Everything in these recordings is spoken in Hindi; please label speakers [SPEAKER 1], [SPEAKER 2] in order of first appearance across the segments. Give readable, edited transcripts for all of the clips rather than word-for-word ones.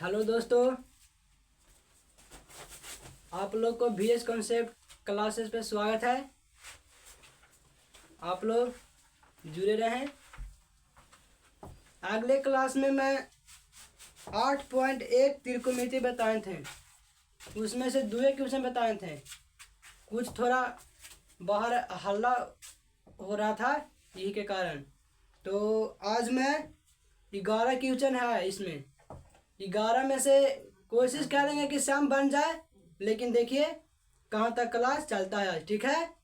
[SPEAKER 1] हेलो दोस्तों, आप लोग को VS कॉन्सेप्ट क्लासेस पे स्वागत है। आप लोग जुड़े रहें। अगले क्लास में मैं 8.1 त्रिकोणमिति बताए थे, उसमें से दो क्वेश्चन बताए थे। कुछ थोड़ा बाहर हल्ला हो रहा था, यही के कारण। तो आज मैं 11 क्वेश्चन है, इसमें 11 में से कोशिश करेंगे कि सम बन जाए, लेकिन देखिए कहाँ तक क्लास चलता है। ठीक है,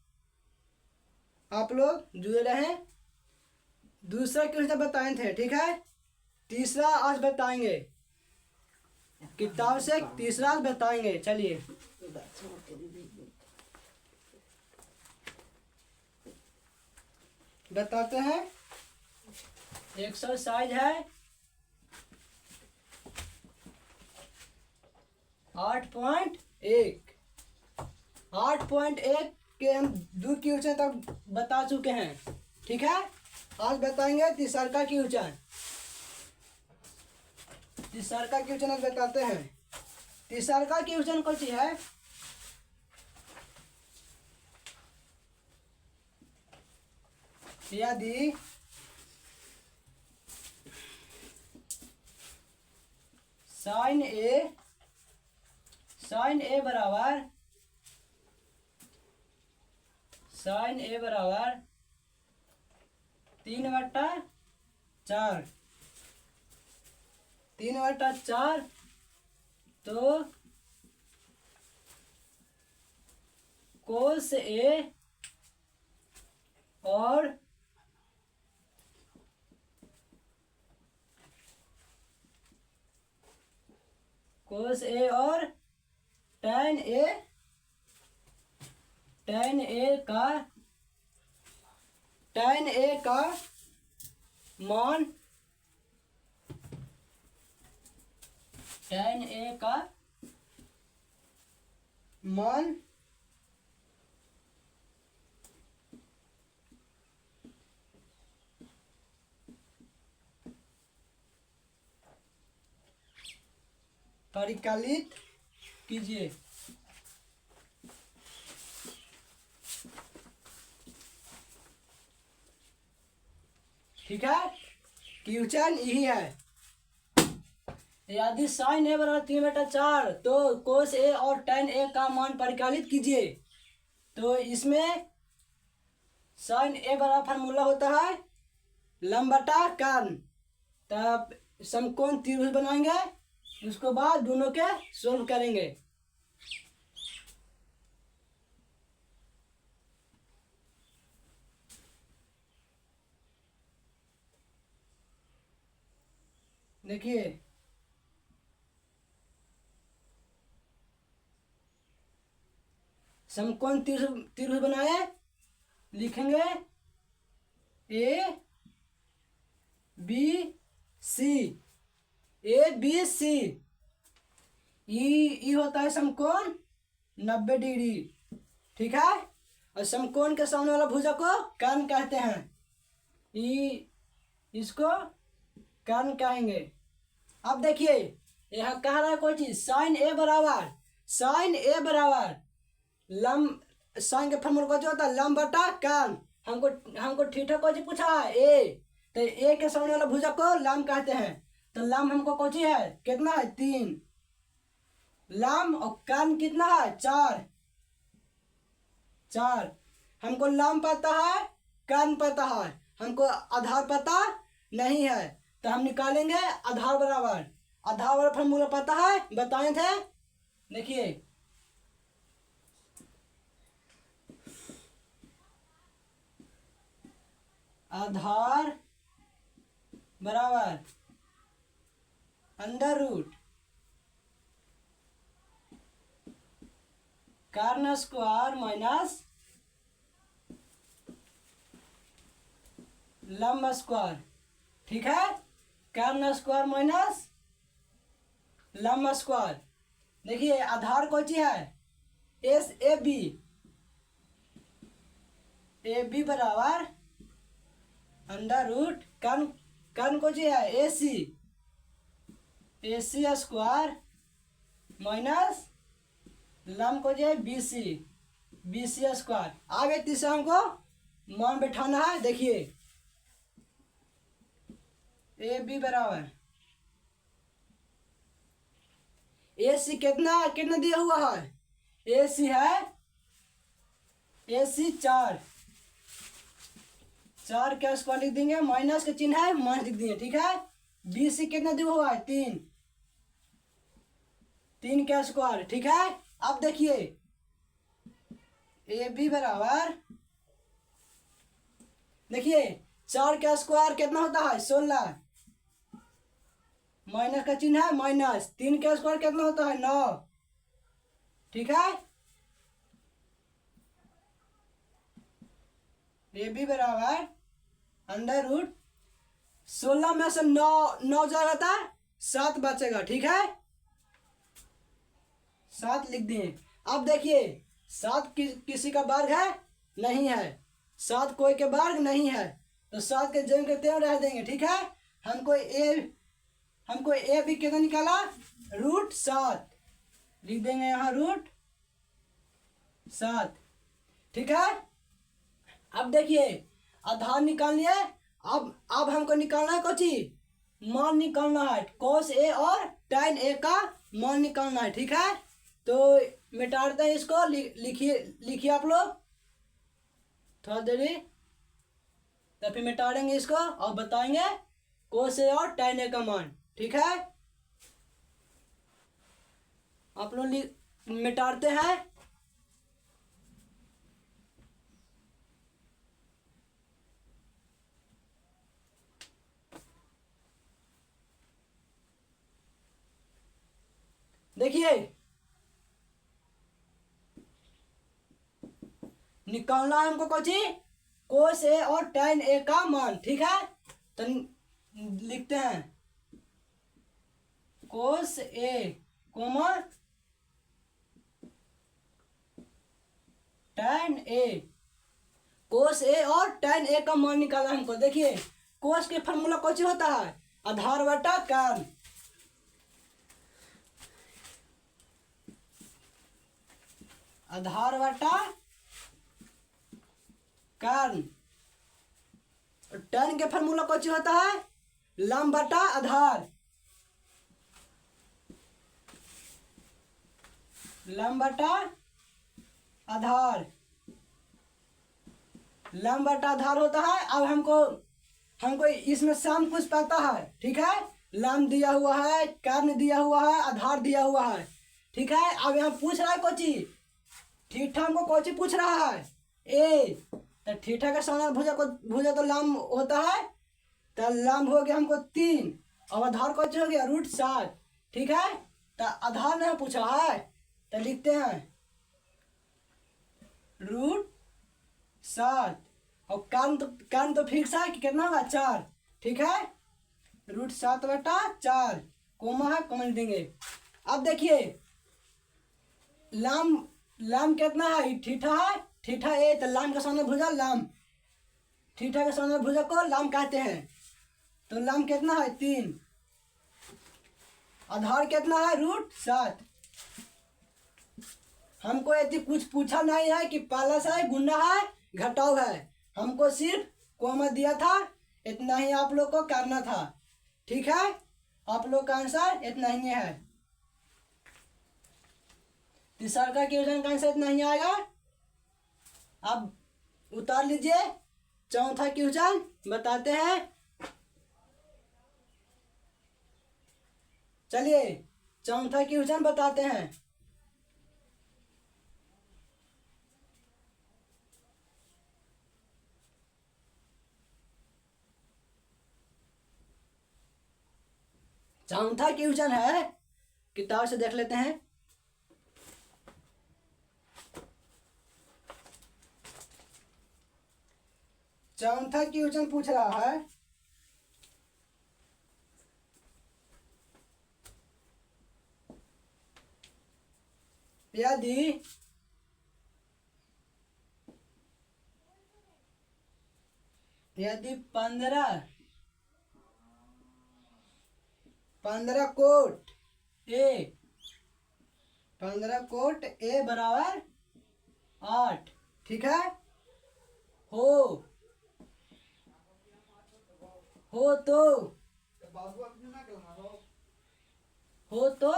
[SPEAKER 1] आप लोग जुड़े रहें। दूसरा क्वेश्चन बताए थे, ठीक है। तीसरा आज बताएंगे, किताब से तीसरा आज बताएंगे। चलिए बताते हैं। एक्सरसाइज है 8.1। 8.1 के हम दो क्वेश्चन तक बता चुके हैं, ठीक है। आज बताएंगे तीसरा का क्वेश्चन। तीसरा का क्वेश्चन आज बताते हैं। तीसरा का क्वेश्चन कौन सी है? यदि साइन ए बराबर 3/4 3/4 तो कोस ए और tan ए का मान परिकलित कीजिए। ठीक है, क्वेश्चन यही है। यदि साइन ए बराबर 3/4 तो कोस ए और tan ए का मान परिकलित कीजिए। तो इसमें साइन ए बराबर फार्मूला होता है लंब बटा कर्ण। तब समकोण त्रिभुज बनाएंगे, उसके बाद दोनों के सोल्व करेंगे। देखिए समकोण त्रिभुज बनाए, लिखेंगे ABC। ई होता है समकोण 90 डिग्री, ठीक है। और समकोण के सामने वाला भुजा को कर्ण कहते हैं। इसको कर्ण कहेंगे। अब देखिए यह कह रहा है कोई चीज, साइन ए बराबर लंब, साइन के फॉर्मूला को जो होता है लंब बटा कर्ण। हमको थीटा को जी पूछा है ए, तो ए के सामने वाला भुजा को लंब कहते हैं। तो लंब हमको कोची है, कितना है 3 लंब, और कर्ण कितना है 4। हमको लंब पता है, कर्ण पता है, हमको आधार पता नहीं है। तो हम निकालेंगे आधार बराबर फॉर्मूला पता है, बताए थे। देखिए आधार बराबर √ कर्ण स्क्वायर माइनस लंब स्क्वायर, ठीक है। कर्ण स्क्वायर माइनस लंब स्क्वायर। देखिए आधार कौन सी है, AB बराबर √ कर्ण कौन सी है AC, AC स्क्वायर माइनस लंब को जो है BC स्क्वायर। आगे तीसरा हमको मान बैठाना है। देखिए AB बराबर AC कितना कितना दिया हुआ है। AC है AC 4 क्या स्क्वायर लिख देंगे, माइनस का चिन्ह है माइनस लिख देंगे, ठीक है। BC कितना दिया हुआ है 3 क्या स्क्वायर, ठीक है। अब देखिए AB बराबर देखिए 4 का स्क्वायर कितना होता है 16, माइनस का चिन्ह है माइनस, 3 का स्क्वायर कितना होता है 9, ठीक है। AB बराबर अंडर रूट 16 में से 9 जाएगा था 7 बचेगा, ठीक है। 7 लिख दिए। अब देखिए 7 किसी का वर्ग है नहीं है, 7 कोई के वर्ग नहीं है, तो 7 के जगह के त्यों रह देंगे, ठीक है। हमको ए भी कितना निकाला √7 लिख देंगे यहाँ √7, ठीक है। अब देखिए आधार निकाल लिए। अब हमको निकालना है कोची मान निकालना है, cos A और tan A का मान निकालना है, ठीक है। तो मिटाते हैं इसको, लिखिए आप लोग थोड़ा देरी, तो फिर मिटा देंगे इसको और बताएंगे cos A और tan A का मान, ठीक है। आप लोग मिटाते हैं। देखिए निकालना है हमको कोची cos A और tan A का मान, ठीक है। तो लिखते हैं cos A tan A, cos A और tan A का मान निकालना हमको। देखिए cos के फॉर्मूला कौन होता है आधार बटा कर्ण, आधार बटा कर्ण। tan के फॉर्मूला कौन होता है लंब बटा आधार, लंब बटा आधार, लंब बटा आधार होता है। अब हमको इसमें सम कुछ पता है, ठीक है। लंब दिया हुआ है, कर्ण दिया हुआ है, आधार दिया हुआ है, ठीक है। अब यहाँ पूछ रहा है कोची थीटा, हमको कोची पूछ रहा है ए, तो थीटा का सामने भुजा तो लंब होता है, तो लंब हो गया हमको 3 और आधार कोची हो गया √7, ठीक है। तो आधार नहीं पूछा है, तो लिखते हैं √7 और कर्ण तो फिक्स है कि कितना होगा 4, ठीक है। √7 बटा 4 कोमा है कॉमन देंगे। अब देखिए लंब कितना है थीटा है, थीटा ए, तो लंब का सामने भुजा लंब, थीटा के सामने भुजा को लंब कहते हैं। तो लंब कितना है 3, आधार कितना है √7। हमको यदि कुछ पूछा नहीं है कि प्लस है गुना है घटाव है, हमको सिर्फ कॉमा दिया था, इतना ही आप लोग को करना था, ठीक है। आप लोग का आंसर इतना ही है। तीसरा का क्वेश्चन का आंसर इतना ही आएगा। अब उतार लीजिए चौथा क्वेश्चन बताते हैं। चलिए चौथा क्वेश्चन बताते हैं। चौथा क्वेश्चन है, किताब से देख लेते हैं। चौथा क्वेश्चन पूछ रहा है यदि 15 15 कोट ए, 15 कोट ए बराबर 8। ठीक है। हो तो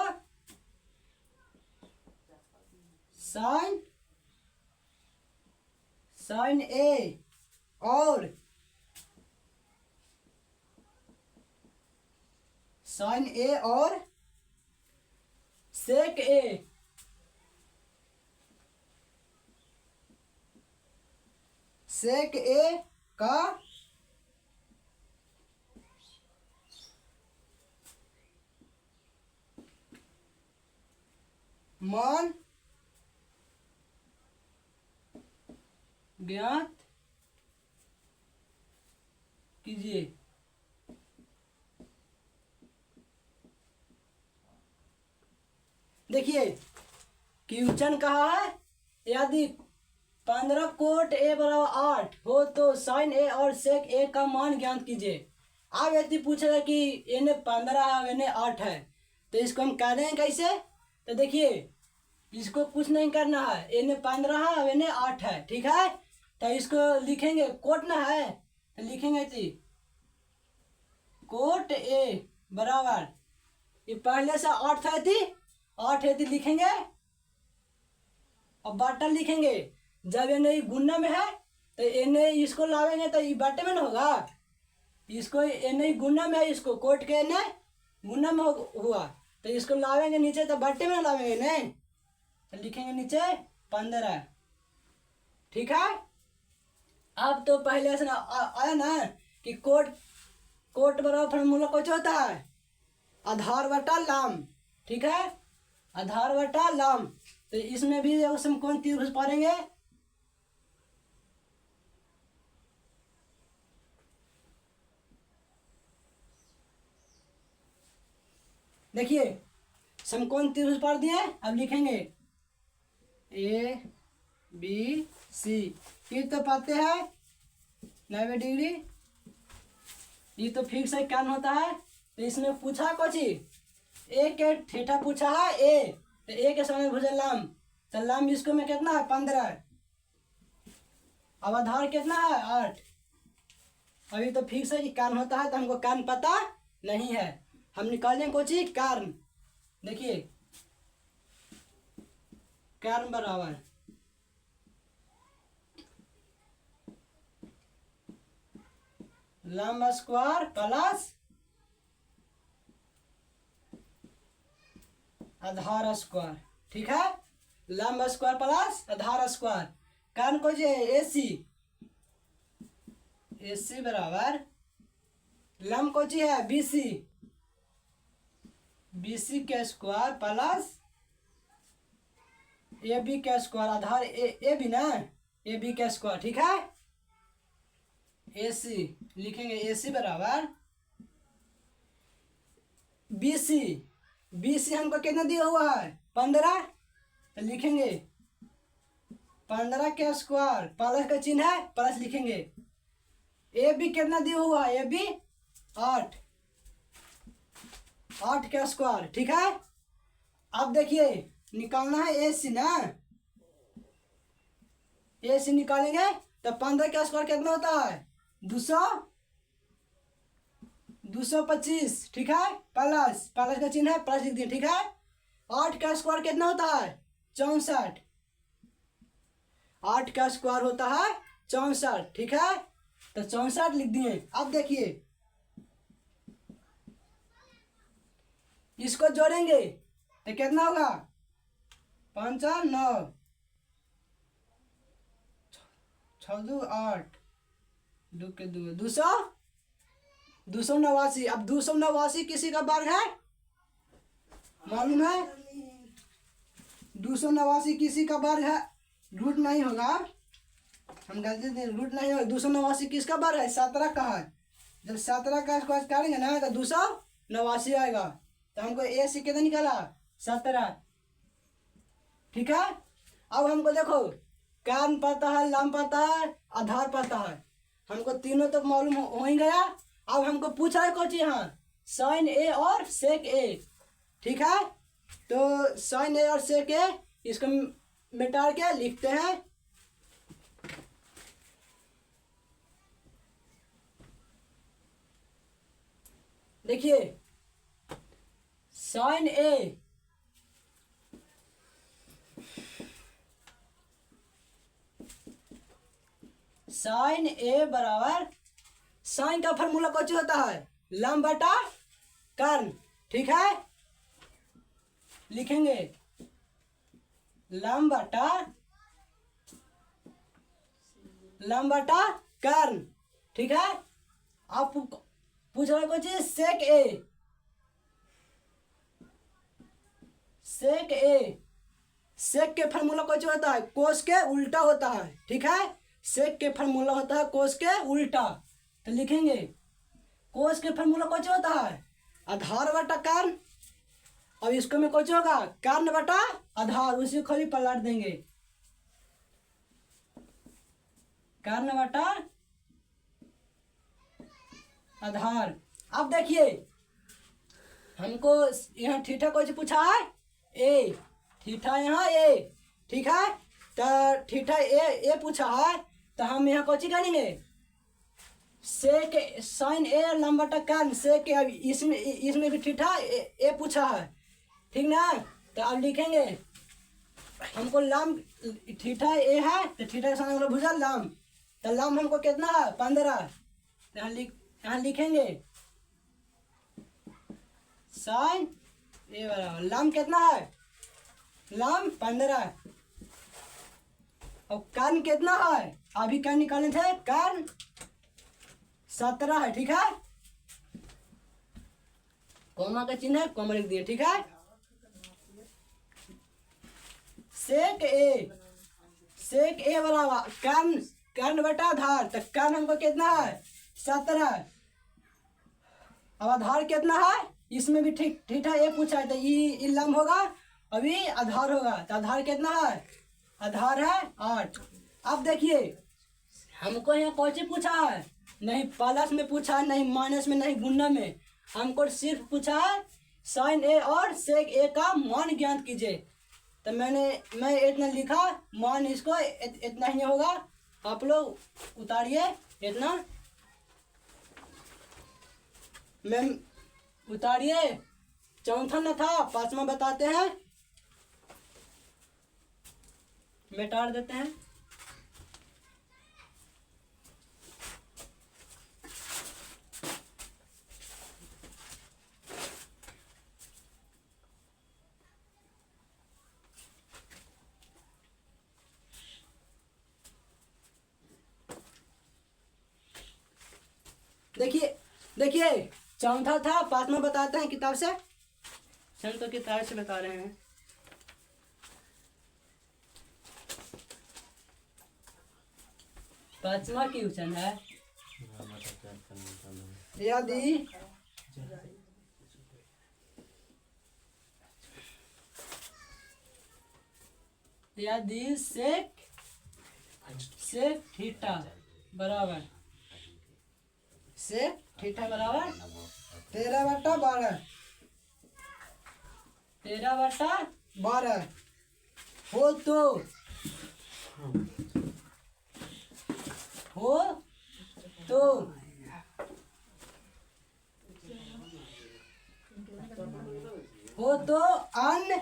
[SPEAKER 1] साइन ए और साइन ए और सेक ए, सेक ए का मान ज्ञात कीजिए। देखिए क्वेश्चन कहा है, यदि 15 कोट ए बराबर 8 हो तो साइन ए और सेक ए का मान ज्ञात कीजिए। अब यदि पूछेगा कि इन्हें 15 है इन्हें 8 है, तो इसको हम कह देंगे कैसे। तो देखिए इसको कुछ नहीं करना है, इन्हें 15 है इन्हें 8 है। ठीक है। तो इसको लिखेंगे कोट ना है, तो लिखेंगे थी कोट ए बराबर, ये पहले से 8 है थी, 8 है थी लिखेंगे और बाटा लिखेंगे। जब इन्हें गुना में है तो इन्हें इसको लावेंगे तो ये बाटे में ना होगा, इसको इन्हें गुना में है, इसको कोट के इन्हें गुना में हुआ, तो इसको लावेंगे नीचे तो बाटे में लावेंगे नहीं, तो लिखेंगे नीचे 15। ठीक है। अब तो पहले से ना आया ना कि कोट बराबर फॉर्मूला कुछ होता है आधार बटा लंब। ठीक है, आधार बटा लंब। तो इसमें भी समकोण त्रिभुज पाएंगे। देखिए समकोण त्रिभुज पार दिए, अब लिखेंगे ए बी सी, ये तो पाते हैं 90 डिग्री, ये तो फिक्स है क्या होता है। तो इसमें पूछा कुछ ए के थीटा पूछा है ए, तो ए के समय भुजा लंब, तो लंब इसको में कितना है 15, अब आधार कितना है 8। अभी तो फिक्स है कि कारण होता है, तो हमको कारण पता नहीं है, हम निकालेंगे कुछ कारण। देखिए कारण बराबर लंब स्क्वायर प्लस आधार स्क्वायर। ठीक है, लंब स्क्वायर प्लस आधार स्क्वायर। कारण को जो ए सी बराबर लंब को जी है बी सी के स्क्वायर प्लस ए बी के स्क्वायर, आधार ए बी ना, ए बी के स्क्वायर। ठीक है, ए सी लिखेंगे, ए सी बराबर बी सी हमको कितना दिया हुआ है 15, तो लिखेंगे 15 के स्क्वायर, प्लस का चिन्ह है प्लस लिखेंगे। ए बी कितना दिया हुआ है, ए बी 8 के स्क्वायर। ठीक है, अब देखिए निकालना है ए सी ना, ए सी निकालेंगे तो 15 का स्क्वायर कितना होता है 225। ठीक है, प्लस का चिन्ह है प्लस लिख दिए। ठीक है, 8 का स्क्वायर कितना होता है 64, 8 का स्क्वायर होता है 64। ठीक है, तो 64 लिख दिए। अब देखिए इसको जोड़ेंगे तो कितना होगा 5 9 6 2 8 2 के 289। अब 289 किसी का वर्ग है मालूम है, 289 किसी का वर्ग है, रूट नहीं होगा, हम गलती से रूट नहीं होगा। 289 किसका वर्ग है 17 का है, जब 17 का स्क्वायर करेंगे ना तो 289 आएगा, तो हमको ए से कितना निकाला 17। ठीक है, अब हमको देखो कारण पता है, लंब पता है, आधार पता है, हमको तीनों तो मालूम हो ही गया। अब हमको पूछा है कुछ यहाँ साइन ए और सेक ए। ठीक है, तो साइन ए और सेक ए इसको मिटा के लिखते हैं। देखिए साइन ए बराबर, साइन का फॉर्मूला कुछ होता है लंब बटा कर्ण। ठीक है, लिखेंगे लंब बटा कर्ण। ठीक है, आप पूछ रहे कुछ सेक ए, सेक के फार्मूला कुछ होता है कोस के उल्टा होता है। ठीक है, सेक के फार्मूला होता है कोस के उल्टा। तो लिखेंगे कोस के फार्मूला कुछ होता है आधार बटा कर्ण, अब इसको में कुछ होगा कर्ण बटा आधार, उसी को खाली पलट देंगे कर्ण बटा आधार। अब देखिए हमको यहाँ थीटा कुछ पूछा है ए, थीटा यहाँ ए। ठीक है, तो थीटा ए पूछा है, तो हम यहाँ कुछ करेंगे सेक साइन ए लंब बटा कर्ण सेक ए। अब इसमें भी थीटा ए पूछा है, ठीक ना। तो अब लिखेंगे हमको लंब थीटा ए है, तो थीटा के सामने भुजा लंब, तो लंब हमको कितना है 15। यहाँ लिखेंगे साइन ए बराबर लंब कितना है लंब 15, और कर्ण कितना है अभी कर्ण निकालने थे, कर्ण 17 है। ठीक है, कोमा का चिन्ह है, कोमा लिख दिए। ठीक है, सेक ए बराबर कर्ण बटा आधार, तो कर्ण हमको कितना है 17, अब आधार कितना है इसमें भी ठीक है ए पूछा है, तो ये लंब होगा अभी आधार होगा, तो आधार कितना है आधार है 8। अब देखिए हमको यहाँ कौन सी पूछा है, नहीं प्लस में पूछा है, नहीं माइनस में, नहीं गुणा में, हमको सिर्फ पूछा है साइन ए और सेक ए का मान ज्ञात कीजिए। तो मैं इतना लिखा, मान इसको इतना ही होगा, आप लोग उतारिए इतना, मैं उतारिए, चौथा न था पांचवा बताते हैं, मिटा देते हैं। देखिए चौथा था पांचवा बताते हैं किताब से, हम तो किताब से बता रहे हैं। पांचवा क्वेश्चन है, यदि सेक थीटा बराबर 13/12 हो तो अन्य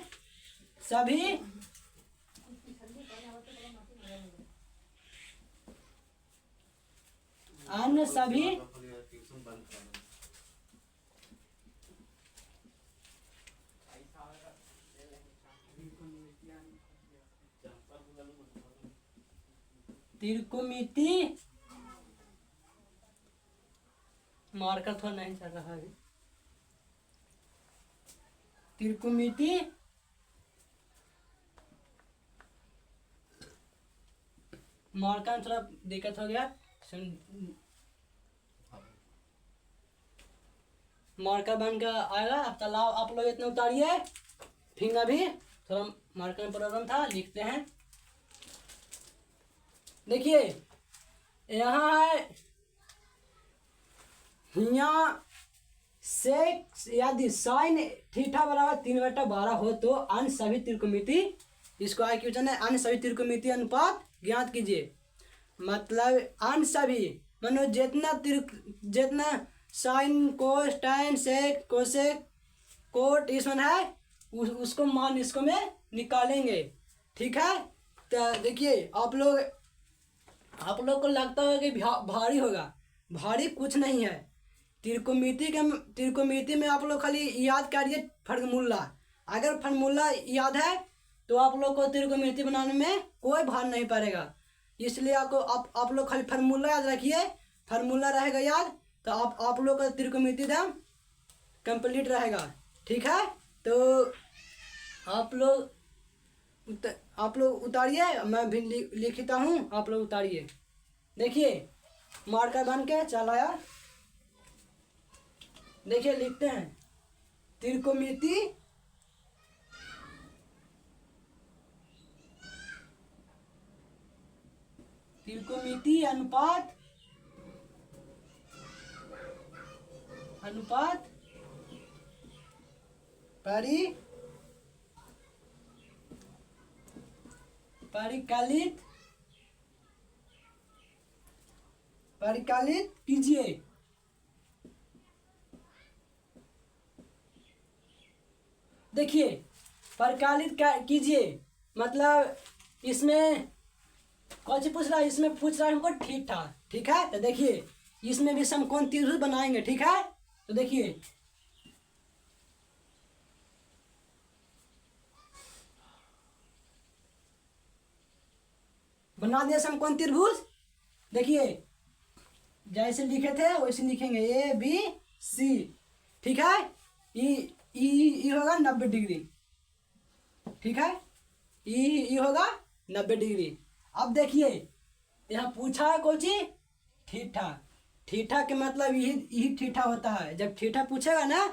[SPEAKER 1] सभी त्रिकोणमिति मार्कर थोड़ा नहीं चल रहा है, त्रिकोणमिति मार्कर थोड़ा दिक्कत हो गया, मार्कर बन के आएगा। अब तालाब आप लोग इतना उतारिए, फिंगर भी थोड़ा मार्कर में प्रॉब्लम था, लिखते हैं। देखिए यहाँ है यहाँ सेक यदि साइन थीटा बराबर 3/12 हो तो अन्य सभी त्रिकोणमिति, इसको आगे क्वेश्चन है, अन्य सभी त्रिकोणमिति अनुपात ज्ञात कीजिए। मतलब अन्य सभी मानो जितना sine cos tan sec cosec cot इसमें है उसको मान इसको में निकालेंगे। ठीक है, तो देखिए आप लोग को लगता होगा कि भारी होगा, भारी कुछ नहीं है। त्रिकोणमिति में आप लोग खाली याद करिए फॉर्मूला। अगर फॉर्मूला याद है तो आप लोग को त्रिकोणमिति बनाने में कोई भार नहीं पड़ेगा। इसलिए आप लोग खाली फॉर्मूला याद रखिए, फॉर्मूला रहेगा याद तो आप लोग का त्रिकोणमिति एकदम कंप्लीट रहेगा। ठीक है, तो आप लोग उतारिए, मैं भी लिखता हूँ, आप लोग उतारिए। देखिए मार्कर बन के चलाया, देखिए लिखते हैं त्रिकोणमिति अनुपात परिकलित कीजिए। देखिए परिकलित कीजिए मतलब इसमें कौन सी पूछ रहा है, इसमें पूछ रहा है हमको थीटा। ठीक है, तो देखिए इसमें भी समकोण त्रिभुज बनाएंगे। ठीक है, तो देखिए बना दिया समकोण त्रिभुज। देखिए जैसे लिखे थे वैसे लिखेंगे ABC। ठीक है, ई होगा 90 डिग्री। ठीक है, ई होगा 90 डिग्री। अब देखिए यहाँ पूछा है कोई चीज थीटा। थीटा के मतलब यही थीटा होता है। जब थीटा पूछेगा ना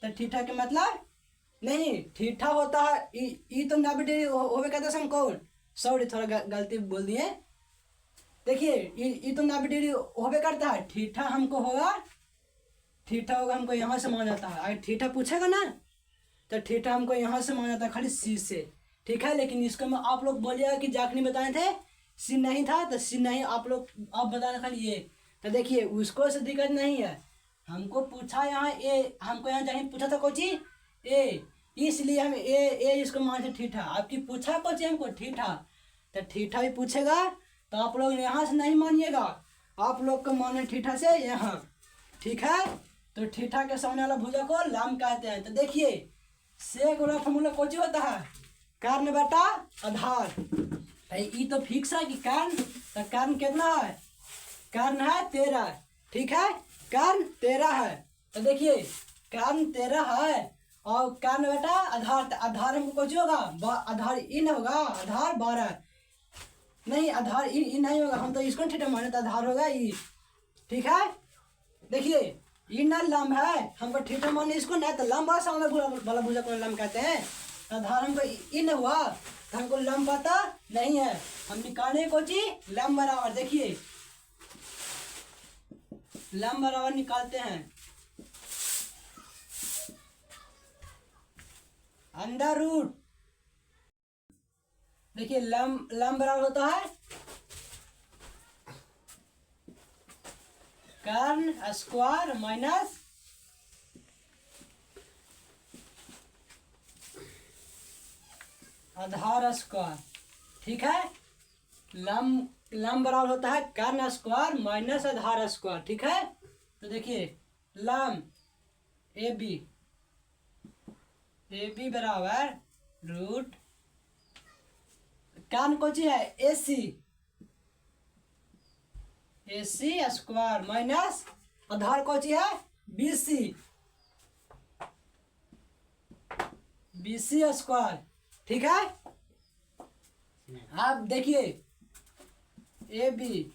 [SPEAKER 1] तो थीटा के मतलब नहीं, थीटा होता है ई तो 90 डिग्री होवे कहते हैं समकोण। सॉरी थोड़ा गलती बोल दिए। देखिए ये तो 90 डिग्री होवे करता है, थीटा होगा हमको यहाँ से मान जाता है। अगर थीटा पूछेगा ना तो थीटा हमको यहाँ से मान जाता है खाली सी से। ठीक है, लेकिन इसको मैं आप लोग बोलिएगा कि जाखनी बताए थे सी नहीं था तो सी नहीं, आप बताना खाली ये। तो देखिए उसको से दिक्कत नहीं है, हमको पूछा यहाँ ए, हमको यहाँ जाके पूछा था कोची ए, इसलिए हम ए इसको मान थे थीटा। आपकी पूछा कोची हमको थीटा, तो थीटा भी पूछेगा तो आप लोग यहाँ से नहीं मानिएगा, आप लोग को माने थीटा से यहाँ। ठीक है, तो थीटा के सामने वाला भुजा को लंब कहते हैं। तो देखिए सेक वाला फॉर्मूला कोची होता है कर्ण बटा आधार। ई तो फिक्स है कि कर्ण, तो कर्ण कितना है, कर्ण है 13। ठीक है, कर्ण 13 है। तो देखिए कर्ण 13 है और कर्ण बटा आधार, तो आधार हमको कोची होगा आधार इन होगा, आधार 12 नहीं, आधार ई नहीं होगा, हम तो इसको थीटा माने तो आधार होगा ई। ठीक है, देखिए ई ना लंब है, हमको थीटा माने इसको ना, तो लंब वाला भुजा को लंब कहते हैं। आधार हमको इन हुआ तो हमको लंब पता नहीं है, हम निकाले को चीज लंब बराबर। देखिए लंब बराबर निकालते हैं, अंडर रूट। देखिए लंब बराबर होता है कर्ण स्क्वायर माइनस आधार स्क्वायर। ठीक है, लंब बराबर होता है कर्ण स्क्वायर माइनस आधार स्क्वायर। ठीक है, तो देखिए लंब ए बी बराबर रूट कर्ण कौन सी है ए सी स्क्वायर माइनस आधार कौन सी है बी सी स्क्वायर। ठीक है, आप देखिए ए बी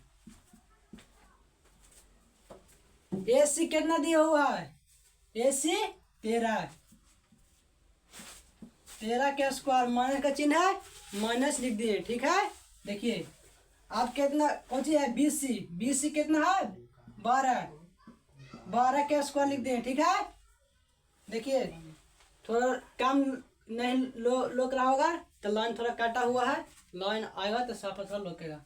[SPEAKER 1] ए सी कितना दिया हुआ है, ए सी 13 के स्क्वायर माइनस का चिन्ह है, माइनस लिख दिए। ठीक है, देखिए आप कितना कौन सी है बी सी कितना है 12 के स्क्वायर लिख दिए। ठीक है, देखिए थोड़ा कम नहीं लोक रहा होगा तो लाइन थोड़ा काटा हुआ है, लाइन आएगा तो साफ साफ लोकेगा।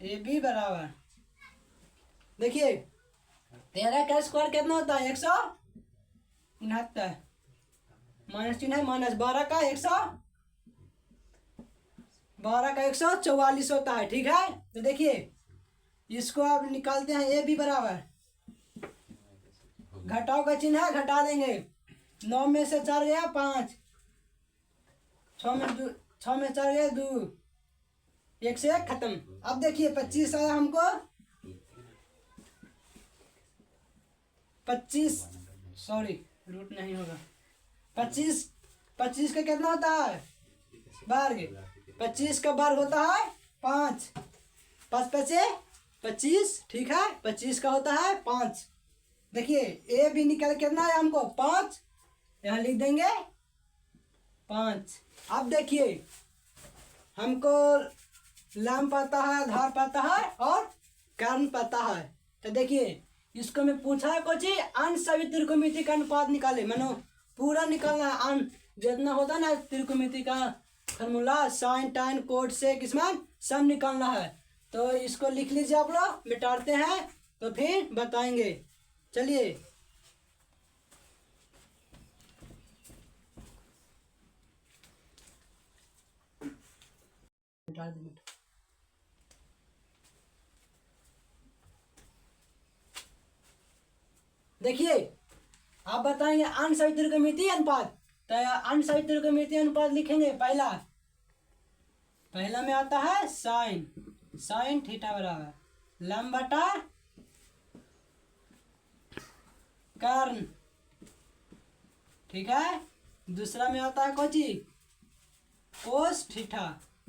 [SPEAKER 1] ये भी बराबर, देखिए 13 का स्क्वायर कितना होता है 169, माइनस चिन्ह है माइनस, 12 का 144 होता है, ठीक है। तो देखिए इसको आप निकालते हैं, ए भी बराबर, घटाओ का चिन्ह है घटा देंगे, 9 में से 4 गया 5, 6 में 4 गया 2, 1 से 1 खत्म। अब देखिए 25 आया हमको, 25 सॉरी रूट नहीं होगा, 25 का कितना होता है वर्ग, 25 का वर्ग होता है 5, 5 पचे 25, ठीक है, 25 का होता है 5। देखिए ए भी निकल कितना है हमको 5, यहाँ लिख देंगे 5। अब देखिए हमको लंब पता है, आधार पता है और कर्ण पता है। तो देखिए इसको मैं पूछा है कुछ अंश सभी त्रिकोणमिति का अनुपात निकाले, मानो पूरा निकालना है, अंश जितना होता है ना त्रिकोणमिति का फॉर्मूला, साइन टाइन कोट से किसमान सब निकालना है। तो इसको लिख लीजिए आप लोग, मिटाते हैं तो फिर बताएंगे। चलिए मिटा देंगे। देखिए आप बताएंगे अंश सभी त्रिकोणमिति अनुपात, तो अंश सभी त्रिकोणमिति अनुपात लिखेंगे। पहला में आता है साइन थीटा बराबर लंब बटा कर्ण, ठीक है। दूसरा में आता है कोची कोस थीटा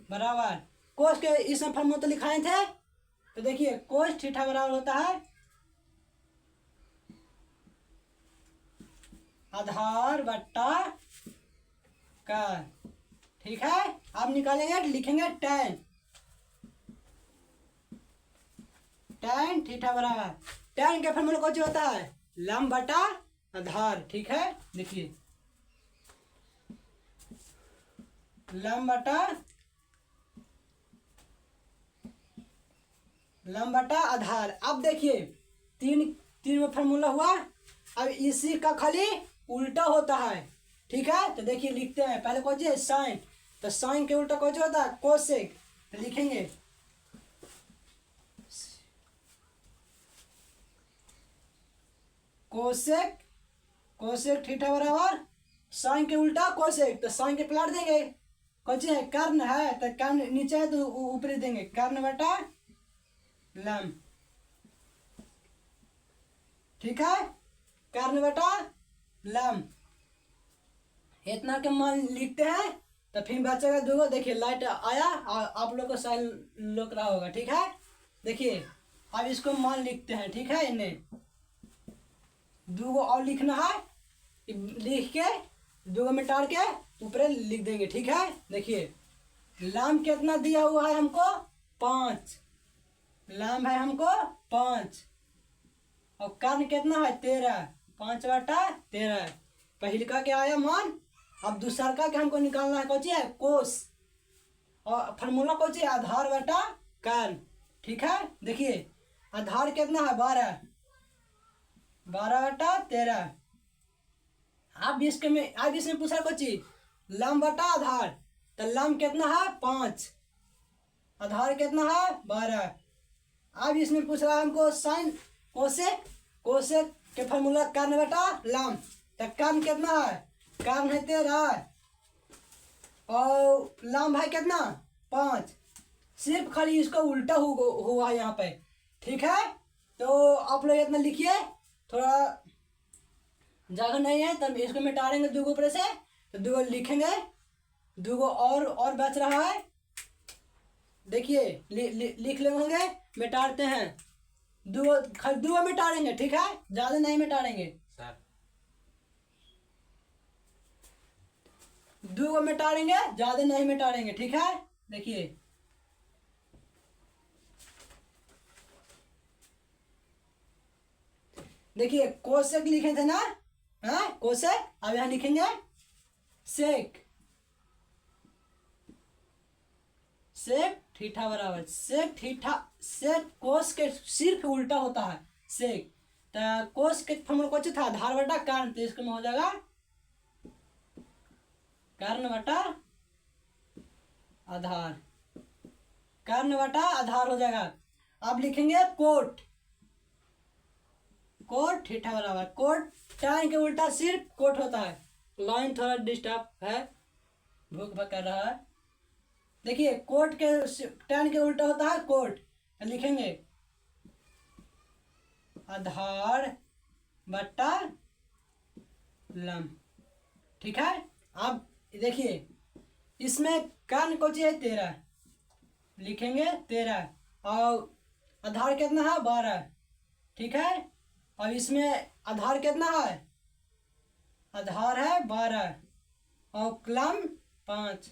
[SPEAKER 1] बराबर, कोस के इसमें फॉर्मूला तो लिखाए थे, तो देखिए कोस थीटा बराबर होता है आधार बट्टा कर्ण, ठीक है। आप निकालेंगे लिखेंगे tan थीटा बराबर, tan के फॉर्मूला कौन होता है लंब बटा आधार, ठीक है। देखिए लंब बटा आधार। अब देखिए तीन में फॉर्मूला हुआ, अब इसी का खाली उल्टा होता है, ठीक है। तो देखिए लिखते हैं, पहले कौन है साइन, तो साइन के उल्टा कौन होता है कोसेक, तो लिखेंगे कोसेक थीटा बराबर साइन के उल्टा कोसेक, तो साइन के पलट देंगे, कौन है कर्ण है तो कर्ण नीचे है तो ऊपर देंगे, कर्ण बटा लंब, ठीक है, कर्ण बटा लंब। इतना के मान लिखते हैं तो फिर बचेगा दो, देखिए लाइट आया, आप लोग को साइन लोक रहा होगा, ठीक है। देखिए अब इसको मान लिखते हैं, ठीक है, इन्हें दो और लिखना है, लिख के दो मिटार के ऊपर लिख देंगे, ठीक है। देखिए लंब कितना दिया हुआ है हमको 5, लंब है हमको 5 और कर्ण कितना है 13, 5 बटा 13, पहले का क्या आया मान। अब दूसरा का क्या हमको निकालना है, कौन है कोस, और फॉर्मूला कौन है आधार बटा कर्ण, ठीक है। देखिए आधार कितना है 12 बटा 13। अब इसमें पूछा कुछ लंब बटा आधार, तो लंब कितना है 5, आधार कितना है 12। अब इसमें पूछ रहा है हमको साइन कोसेक के फॉर्मूला कर्ण बटा लंब, तो कर्ण कितना है, कर्ण है 13 और लंब है कितना 5, सिर्फ खाली इसको उल्टा हुआ यहाँ पे, ठीक है। तो आप लोग इतना लिखिए, थोड़ा जगह नहीं है तब इसको मिटाएंगे दो ऊपर से, तो दो लिखेंगे, दो और बच रहा है, देखिए लिख ले होंगे, मिटाते हैं, दो मिटाएंगे, ठीक है, ज्यादा नहीं मिटाएंगे, दो मिटाएंगे ज्यादा नहीं मिटाएंगे, ठीक है। देखिए देखिए कोसेक लिखे थे ना, हाँ कोसेक, अब यहाँ लिखेंगे सेक। सेक थीटा बराबर सेक थीटा, सेक कोस के सिर्फ उल्टा होता है सेक, तो कोस के फॉर्मूला कौन सा था, आधार बटा कारण, तो इसको में हो जाएगा कारण बटा आधार, कारण बटा आधार हो जाएगा। अब लिखेंगे कोट, कोट थीटा बराबर कोट tan के उल्टा सिर्फ कोट होता है। लाइन थोड़ा डिस्टर्ब है, भूख भूख कर रहा है। देखिए कोट के tan के उल्टा होता है कोट, लिखेंगे आधार बटा लंब, ठीक है। अब देखिए इसमें कारण कौन सी है 13, लिखेंगे 13, और आधार कितना है 12, ठीक है। और इसमें आधार कितना है, आधार है 12 और लंब 5।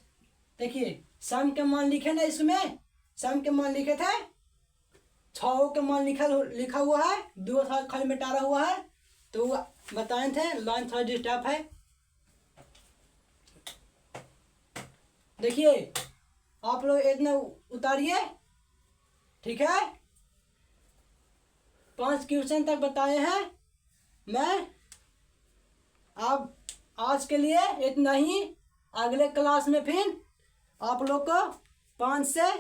[SPEAKER 1] देखिए सम के मान लिखे ना, इसमें सम के मान लिखे थे, 6 के मान लिखा हुआ है, 2 खाली मिटारा हुआ है, तो बताए थे लाइन थोड़ा डिस्टर्ब है। देखिए आप लोग इतना उतारिए, ठीक है। 5 क्वेश्चन तक बताए हैं मैं। अब आज के लिए इतना ही, अगले क्लास में फिर आप लोग को 5 से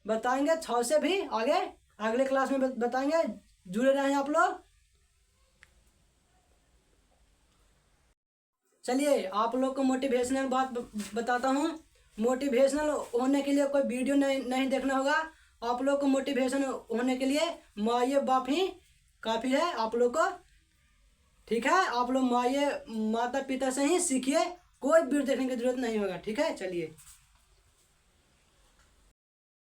[SPEAKER 1] बताएंगे, 6 से भी आगे अगले क्लास में बताएंगे, जुड़े रहें आप लोग। चलिए आप लोग को मोटिवेशनल बात बताता हूँ। मोटिवेशनल होने के लिए कोई वीडियो नहीं देखना होगा, आप लोग को मोटिवेशन होने के लिए माँ बाप ही काफ़ी है आप लोग को, ठीक है। आप लोग माता पिता से ही सीखिए, कोई वीडियो देखने की जरूरत नहीं होगा, ठीक है। चलिए।